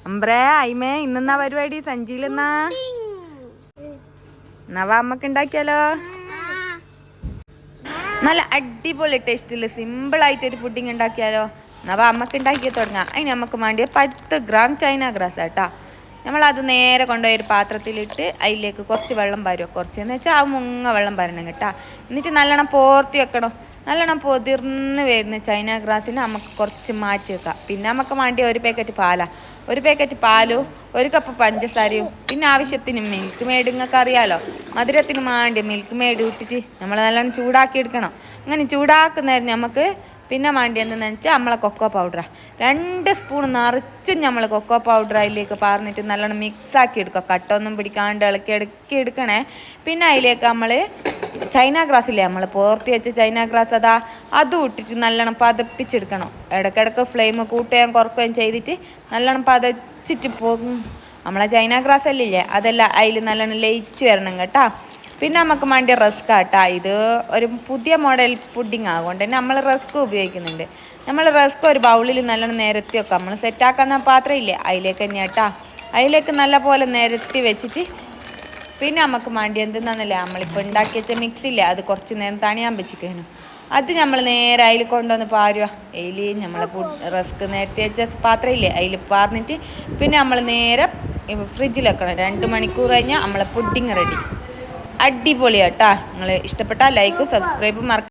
അമ്പ്രേ അയിമേ ഇന്നെന്നാ പരിപാടി സഞ്ചിയിലെന്നാ നവ അമ്മക്ക് ഉണ്ടാക്കിയാലോ? നല്ല അടിപൊളി ടേസ്റ്റില് സിമ്പിളായിട്ടൊരു പുഡിങ് ഉണ്ടാക്കിയാലോ? നവ അമ്മക്ക് ഉണ്ടാക്കി തുടങ്ങാം. അതിന് നമുക്ക് വേണ്ടിയ 10 ഗ്രാം ചൈന ഗ്രാസ് കേട്ടോ. നമ്മളത് നേരെ കൊണ്ടുപോയി ഒരു പാത്രത്തിലിട്ട് അതിലേക്ക് കുറച്ച് വെള്ളം പരുക. കുറച്ചെന്ന് വെച്ചാൽ ആ മുങ്ങ വെള്ളം പരണം കേട്ടോ. എന്നിട്ട് നല്ലോണം പോർത്തി വെക്കണം. നല്ലോണം പൊതിർന്ന് വരുന്ന ചൈന ഗ്രാസിന് നമുക്ക് കുറച്ച് മാറ്റി വെക്കാം. പിന്നെ നമുക്ക് വേണ്ടിയ ഒരു പാക്കറ്റ് പാലാണ്. ഒരു പാക്കറ്റ് പാലും 1 കപ്പ് പഞ്ചസാരയും പിന്നെ ആവശ്യത്തിന് മിൽക്ക് മെയ്ഡ് നിങ്ങൾക്ക് അറിയാലോ. മധുരത്തിന് വേണ്ടി മിൽക്ക് മെയ്ഡ് ഇട്ടിട്ട് നമ്മൾ നല്ലോണം ചൂടാക്കി എടുക്കണം. അങ്ങനെ ചൂടാക്കുന്നതിന് നമുക്ക് പിന്നെ വേണ്ടി എന്തെന്ന് വെച്ചാൽ നമ്മളെ കൊക്കോ പൗഡറാണ്. 2 സ്പൂൺ നിറച്ചും നമ്മൾ കൊക്കോ പൗഡർ അതിലേക്ക് പറഞ്ഞിട്ട് നല്ലോണം മിക്സാക്കി എടുക്കുക. കട്ടൊന്നും പിടിക്കാണ്ട് ഇളക്കി എടുക്കണേ. പിന്നെ അതിലേക്ക് നമ്മൾ ചൈന ഗ്രാസില്ലേ, നമ്മൾ പോർത്തി വെച്ച ചൈന ഗ്രാസ് അതും ഇട്ടിട്ട് നല്ലോണം പതപ്പിച്ചെടുക്കണം. ഇടയ്ക്കിടയ്ക്ക് ഫ്ലെയിം കൂട്ടുകയും കുറക്കുകയും ചെയ്തിട്ട് നല്ലോണം പതച്ചിട്ട് പോകും. നമ്മളെ ചൈന ഗ്രാസ് അല്ലേ അതെല്ലാം അതിൽ നല്ലോണം ലയിച്ച് വരണം കേട്ടോ. പിന്നെ നമുക്ക് വേണ്ടിയ റസ്ക് കേട്ടോ. ഇത് ഒരു പുതിയ മോഡൽ പുഡിങ് ആകൊണ്ട് തന്നെ നമ്മൾ റസ്ക് ഉപയോഗിക്കുന്നുണ്ട്. നമ്മൾ റസ്ക് ഒരു ബൗളിൽ നല്ലോണം നിരത്തി വെക്കാം. നമ്മൾ സെറ്റാക്കുന്ന പാത്രം ഇല്ലേ അതിലേക്ക് തന്നെ കേട്ടോ. അതിലേക്ക് നല്ല പോലെ നിരത്തി വെച്ചിട്ട് പിന്നെ നമുക്ക് വേണ്ടി എന്തെന്നാന്നല്ലേ നമ്മളിപ്പോൾ ഉണ്ടാക്കി വെച്ച മിക്സില്ലേ അത് കുറച്ച് നേരം തണിയാൻ വെച്ചിരിക്കുന്നു. അത് നമ്മൾ നേരെ അതിൽ കൊണ്ടുവന്ന് പാരുക. അതിൽ നമ്മൾ റസ്ക് നേരത്തെ വെച്ച പാത്രം ഇല്ലേ അതിൽ പാർന്നിട്ട് പിന്നെ നമ്മൾ നേരെ ഫ്രിഡ്ജിൽ വെക്കണം. 2 മണിക്കൂർ കഴിഞ്ഞാൽ നമ്മളെ പുഡിങ് റെഡി. അടിപൊളിയാട്ടോ. നിങ്ങൾ ഇഷ്ടപ്പെട്ടാൽ ലൈക്കും സബ്സ്ക്രൈബും മറക്കും.